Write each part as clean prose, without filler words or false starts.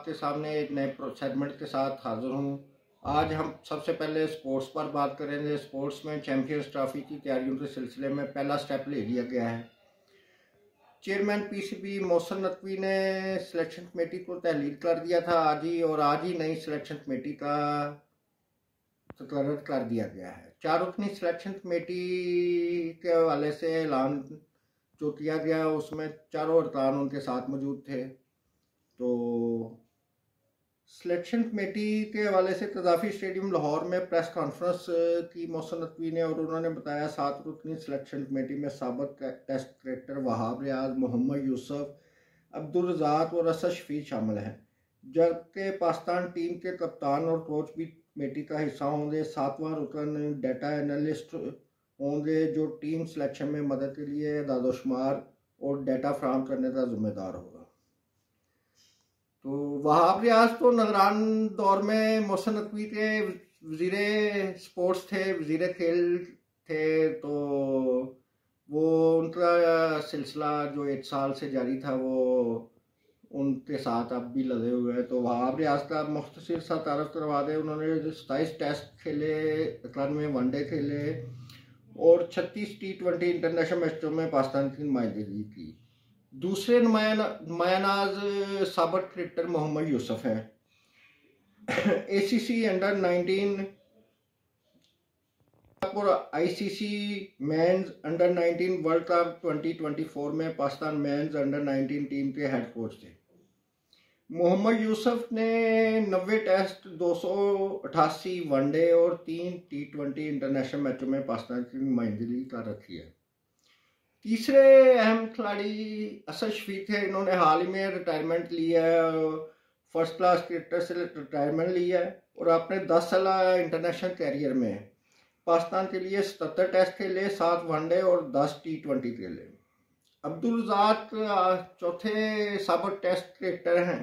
आपके सामने एक नए सेगमेंट के साथ हाजिर हूँ। आज हम सबसे पहले स्पोर्ट्स पर बात करेंगे। स्पोर्ट्स में चैंपियंस ट्रॉफी की तैयारियों के सिलसिले में पहला स्टेप ले लिया गया है। चेयरमैन पीसीबी मोहसिन नकवी ने सिलेक्शन कमेटी को तहलील कर दिया था आज ही नई सिलेक्शन कमेटी का तकर्रर कर दिया गया है। 4 रुकनी सिलेक्शन कमेटी के हवाले से ऐलान जो किया गया उसमें चारों अरकान उनके साथ मौजूद थे। तो सिलेक्शन कमेटी के हवाले से कज़ाफ़ी स्टेडियम लाहौर में प्रेस कॉन्फ्रेंस की मोहसिन नकवी ने, और उन्होंने बताया 7 रुकनी सिलेक्शन कमेटी में साबिक टेस्ट क्रिकेटर वहाब रियाज, मोहम्मद यूसुफ, अब्दुल रज़ाक और असद शफीक शामिल हैं, जबकि पाकिस्तान टीम के कप्तान और कोच भी कमेटी का हिस्सा होंगे। 7वां रुकन डाटा एनालिस्ट होंगे जो टीम सिलेक्शन में मदद के लिए दादोशुमार और डाटा फराहम करने का जिम्मेदार होगा। तो वहाब रियाज तो नगरान दौर में मोहसिन नकवी के वज़ीरे स्पोर्ट्स थे, वज़ीरे खेल थे, तो वो उनका सिलसिला जो 1 साल से जारी था वो उनके साथ अब भी लगे हुए हैं। तो वहाब रियाज का मुख्तसर सा तारफ़ करवा दें। उन्होंने 27 टेस्ट खेले, 91 वनडे खेले और 36 T20 इंटरनेशनल मैचों में पाकिस्तान की नुमाइंदगी की। दूसरे नुमायानाज साबिक क्रिकेटर मोहम्मद यूसुफ हैं। ACC अंडर 19 और ICC men's under 19 world cup 2024 में पाकिस्तान मेंस अंडर 19 टीम के हेड कोच थे। मोहम्मद यूसुफ ने 90 टेस्ट, 288 वनडे और 3 T20 इंटरनेशनल मैचों में पाकिस्तान की नुमाइंदगी कर रखी है। तीसरे अहम खिलाड़ी असद शफीक थे। इन्होंने हाल ही में रिटायरमेंट लिया है, फर्स्ट क्लास क्रिकेटर से रिटायरमेंट लिया है और अपने 10 साल इंटरनेशनल कैरियर में पाकिस्तान के लिए 77 टेस्ट खेले, 7 वनडे और 10 T20 खेले। अब्दुल रज़ाक चौथे साबिक टेस्ट क्रिकेटर हैं।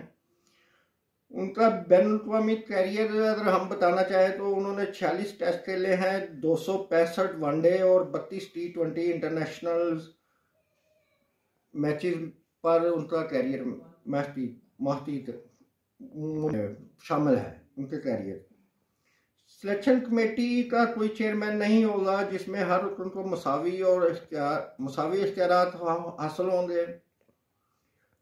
उनका बैनुल-अक़वामी कैरियर अगर हम बताना चाहें तो उन्होंने 46 टेस्ट खेले हैं, 265 वनडे और 32 T20 इंटरनेशनल मैचेस पर उनका कैरियर महतीत शामिल है उनके कैरियर। सिलेक्शन कमेटी का कोई चेयरमैन नहीं होगा जिसमें हर रुकन को मुसावी इख्तियारात हासिल होंगे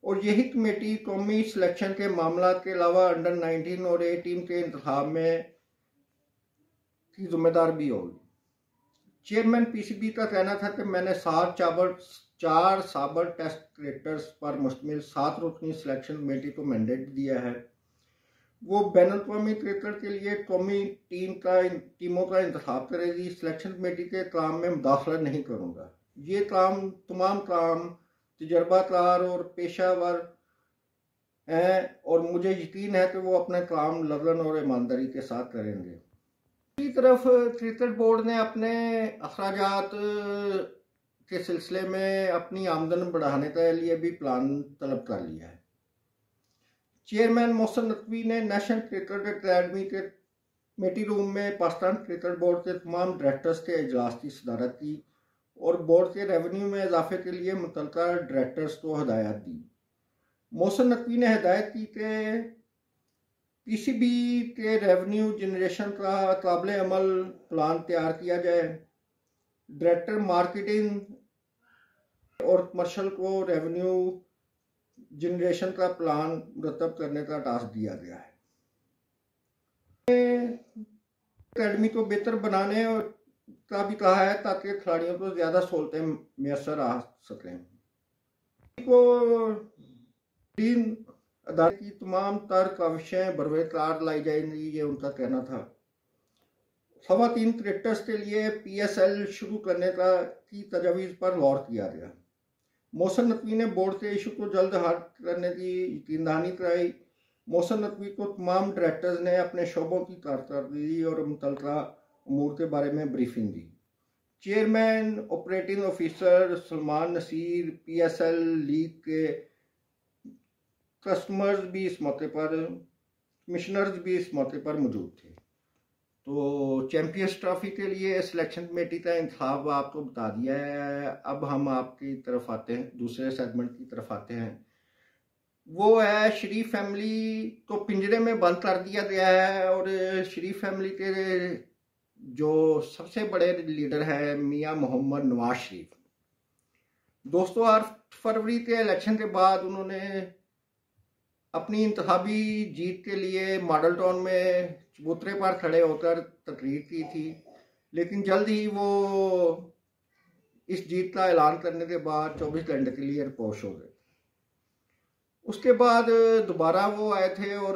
और यही कमेटी कौमी सिलेक्शन के मामला के अलावा अंडर 19 और A टीम के इंतखाब में की जिम्मेदार भी होगी। चेयरमैन पीसीबी का कहना था कि मैंने 4 साबिक टेस्ट क्रिकेटर्स पर मुश्तमिल 7 रुकनी सिलेक्शन कमेटी को मैंडेट दिया है। वो बैनुल-अक़वामी क्रिकेट के लिए कौमी टीमों का इंतखाब करेगी। सिलेक्शन कमेटी के काम में मुदाखलत नहीं करूँगा। ये तमाम काम तजर्बाकार और पेशावर हैं और मुझे यकीन है कि वो अपना काम लगन और ईमानदारी के साथ करेंगे। दूसरी तरफ क्रिकेट बोर्ड ने अपने अखराजात के सिलसिले में अपनी आमदन बढ़ाने के लिए भी प्लान तलब कर लिया है। चेयरमैन मोहसिन नकवी ने नेशनल क्रिकेट अकेडमी के कमेटी रूम में पाकिस्तान क्रिकेट बोर्ड के तमाम डायरेक्टर्स के इजलास की सदारत की और बोर्ड के रेवेन्यू में इजाफे के लिए मुतल्लिका डायरेक्टर्स को हदायत दी। मोहसिन नकवी ने हदायत की कि पीसीबी के रेवेन्यू जनरेशन का काबिल अमल प्लान तैयार किया जाए। डायरेक्टर मार्केटिंग और कमर्शल को रेवेन्यू जनरेशन का प्लान मुरतब करने का टास्क दिया गया है। अकेडमी को बेहतर बनाने का भी कहा है ताकि खिलाड़ियों को ज़्यादा सहूलतें मैसर आ सकें। को टीम अदालत की तमाम तर काविशें बरवकार लाई जाएंगी, ये उनका कहना था। ख़वातीन क्रिकेटर्स के लिए PSL शुरू करने की तजवीज़ पर गौर किया गया। मोहसिन नकवी ने बोर्ड के इशू को जल्द हल करने की यकीनदहानी कराई। मोहसिन नकवी को तमाम डायरेक्टर्स ने अपने शोबों की कारकर्दगी और मुतल्लिका उमूर के बारे में ब्रीफिंग दी। Chairman operating officer Salman Naseer, PSL league के कमिश्नर्स भी इस मौके पर मौजूद थे। तो चैंपियंस ट्रॉफी के लिए सिलेक्शन कमेटी का इंतखाब आपको बता दिया है। अब हम आपकी तरफ आते हैं, दूसरे सेगमेंट की तरफ आते हैं। वो है शरीफ फैमिली को पिंजरे में बंद कर दिया गया है, और शरीफ फैमिली के जो सबसे बड़े लीडर हैं मियां मोहम्मद नवाज शरीफ, दोस्तों 8 फरवरी के इलेक्शन के बाद उन्होंने अपनी इंतखाबी जीत के लिए मॉडल टाउन में चबूतरे पर खड़े होकर तकरीर की थी, लेकिन जल्द ही वो इस जीत का ऐलान करने के बाद 24 घंटे के लिए रिपोर्ट हो गए। उसके बाद दोबारा वो आए थे और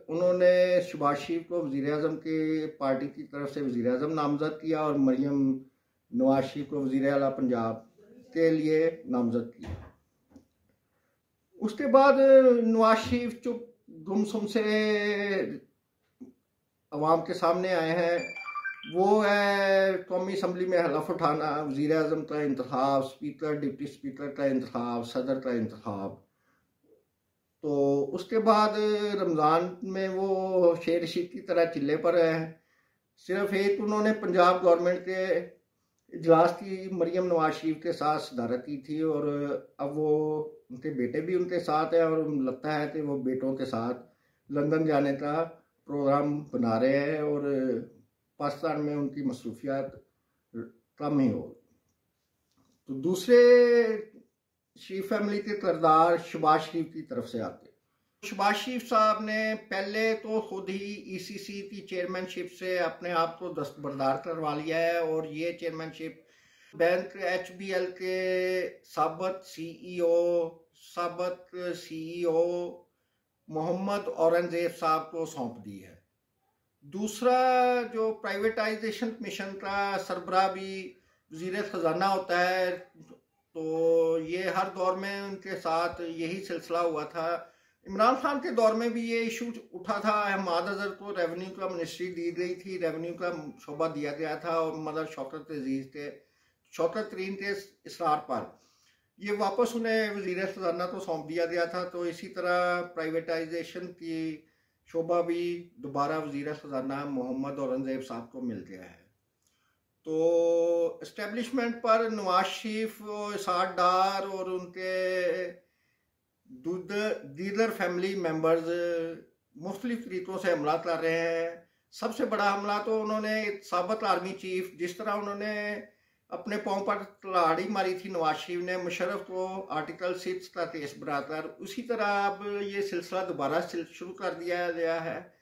उन्होंने शहबाज शरीफ को वज़ीर आज़म के पार्टी की तरफ से वज़ीर आज़म नामज़द किया और मरियम नवाज शरीफ को वज़ीर आला पंजाब के लिए नामज़द किया। उसके बाद नवाज शरीफ चुप गुमसुम से अवाम के सामने आए हैं। वो है कौमी असम्बली में हलफ उठाना, वज़ीर आज़म का इंतखाब, स्पीकर डिप्टी स्पीकर का इंतखाब, सदर का इंतखाब। तो उसके बाद रमज़ान में वो शेर रशीद की तरह चिल्ले पर हैं। सिर्फ एक उन्होंने पंजाब गवर्नमेंट के इजलास की मरियम नवाज शरीफ के साथ सदारत की थी, और अब वो उनके बेटे भी उनके साथ हैं, और लगता है कि वो बेटों के साथ लंदन जाने का प्रोग्राम बना रहे हैं और पाकिस्तान में उनकी मसरूफियात कम ही हो। तो दूसरे शरीफ फैमिली के किरदार शहबाज शरीफ की तरफ से आते। शहबाज शरीफ साहब ने पहले तो खुद ही ईसीसी की चेयरमैनशिप से अपने आप को दस्तबरदार करवा लिया है, और ये चेयरमैनशिप बैंक HBL के साबित सीईओ मोहम्मद औरंगजेब साहब को सौंप दी है। दूसरा, जो प्राइवेटाइजेशन कमीशन का सरबराह भी वज़ीर ख़जाना होता है, तो ये हर दौर में उनके साथ यही सिलसिला हुआ था। इमरान खान के दौर में भी ये इशू उठा था। अहमद अजहर को रेवेन्यू का मिनिस्ट्री दी गई थी, रेवेन्यू का शोबा दिया गया था, और मदर शौकत तरीन के इसरार पर ये वापस उन्हें वज़ीर ख़जाना को सौंप दिया गया था। तो इसी तरह प्राइवेटाइजेशन की शोबा भी दोबारा वज़ीर ख़जाना मोहम्मद औरंगजेब साहब को मिल गया है। तो इस्टेब्लिशमेंट पर नवाज शरीफ, इसाक डार और उनके दीगर फैमिली मेंबर्स मुख्तलिफ तरीक़ों से हमला कर रहे हैं। सबसे बड़ा हमला तो उन्होंने साबित आर्मी चीफ, जिस तरह उन्होंने अपने पाँव पर तलवारी मारी थी नवाज शरीफ ने मुशर्रफ को आर्टिकल 6 का केस बनाकर, उसी तरह अब ये सिलसिला दोबारा शुरू कर दिया गया है।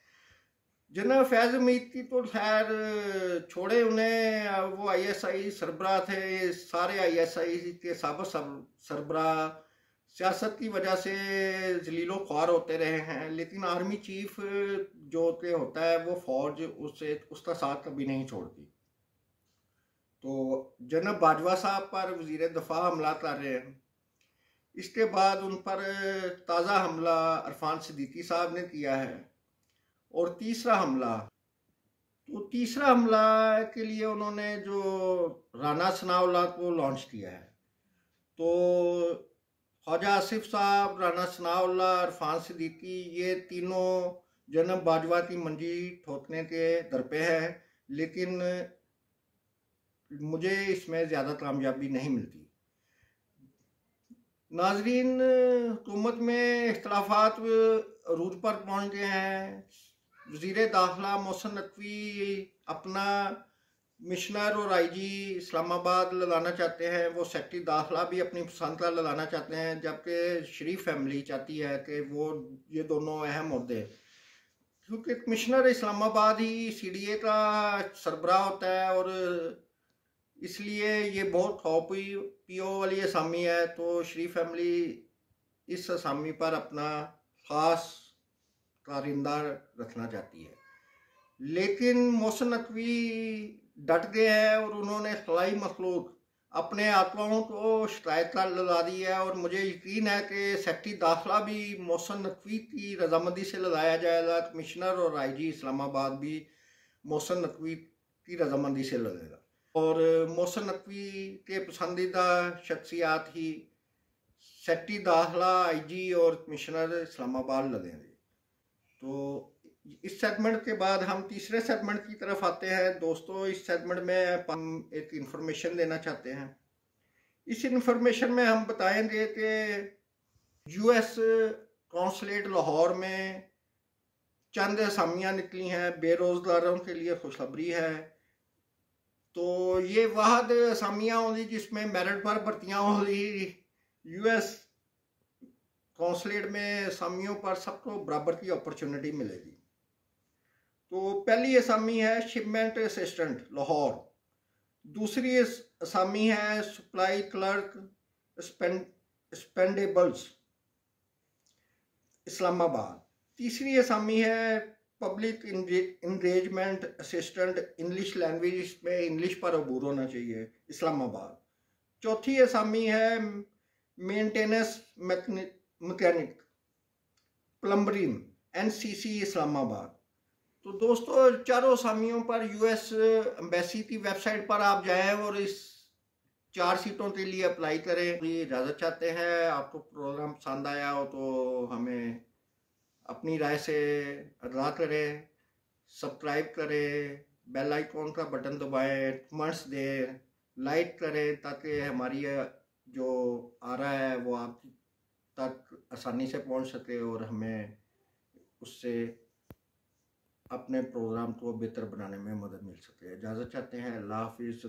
जनरल फैज़ हमीद की तो खैर छोड़े, उन्हें वो ISI सरबराह थे, सारे ISI के साबित सरबराह सियासत की वजह से जलीलो ख्वार होते रहे हैं, लेकिन आर्मी चीफ जो के होता है वो फौज उसका साथ कभी नहीं छोड़ती। तो जनरल बाजवा साहब पर वज़ीर दफा हमला कर रहे हैं। इसके बाद उन पर ताज़ा हमला इरफान सिद्दीकी साहब ने किया है। और तीसरा हमला के लिए उन्होंने जो राना सनाउल्लाह को लॉन्च किया है। तो ख्वाजा आसिफ साहब, राना सनाउल्लाह, इरफान सिद्दीकी, ये तीनों जनरल बाजवा की मंजी ठोकने के दर पे है, लेकिन मुझे इसमें ज़्यादा कामयाबी नहीं मिलती। नाजरीन, हुकूमत में इख्तलाफात अरूज पर पहुँच गए हैं। वज़ीर दाखिला मोहसिन नकवी अपना मिशनर और IG इस्लामाबाद लगाना चाहते हैं, वो सेक्रेटरी दाखिला भी अपनी पसंद का लगाना चाहते हैं, जबकि शरीफ फैमिली चाहती है कि वो ये दोनों अहम मुद्दे, क्योंकि कमिश्नर इस्लामाबाद ही CDA का सरबराह होता है, और इसलिए ये बहुत PO वाली असामी है। तो शरीफ फैमिली इस असामी पर अपना ख़ास कारिंदा रखना चाहती है, लेकिन मोहसिन नकवी डट गए हैं और उन्होंने खलाई मखलूक अपने आत्माओं को शिकायत कर लगा दी है। और मुझे यकीन है कि सेक्रेटरी दाखिला भी मोहसिन नकवी की रजामंदी से लगाया जाएगा, कमिश्नर और IG इस्लामाबाद भी मोहसिन नकवी की रजामंदी से लगेगा, और मोहसिन नकवी के पसंदीदा शख्सियात ही सेक्रेटरी दाखिला, IG और कमिश्नर इस्लामाबाद लगेंगे। तो इस सेगमेंट के बाद हम तीसरे सेगमेंट की तरफ आते हैं। दोस्तों, इस सेगमेंट में हम एक इन्फॉर्मेशन देना चाहते हैं। इस इन्फॉर्मेशन में हम बताएंगे कि US कौंसलेट लाहौर में चंद असामियाँ निकली हैं, बेरोज़गारों के लिए खुशखबरी है। तो ये वाहद असामियाँ होंगी जिसमें मेरिट पर भर्तियाँ होंगी। यूएस कौंसलेट में असामियों पर सबको बराबर की अपॉर्चुनिटी मिलेगी। तो पहली असामी है शिपमेंट असिस्टेंट लाहौर, दूसरी असामी है सप्लाई क्लर्क स्पेंडेबल्स इस्लामाबाद, तीसरी असामी है public engagement assistant English language में इंग्लिश पर अबूर होना चाहिए इस्लामाबाद, चौथी असामी है maintenance mechanic plumbing NCC Islamabad. तो दोस्तों चारों असामियों पर यूएस एम्बेसी की वेबसाइट पर आप जाएं और इस 4 सीटों के लिए अप्लाई करें। ये इजाज़त चाहते हैं। आपको प्रोग्राम पसंद आया हो तो हमें अपनी राय से आगाह करें, सब्सक्राइब करें, बेल आइकॉन का बटन दबाएं, कमेंट्स दें, लाइक करें ताकि हमारी जो आ रहा है वो आप तक आसानी से पहुंच सके और हमें उससे अपने प्रोग्राम को बेहतर बनाने में मदद मिल सके। इजाज़त चाहते हैं। अल्लाह हाफिज़।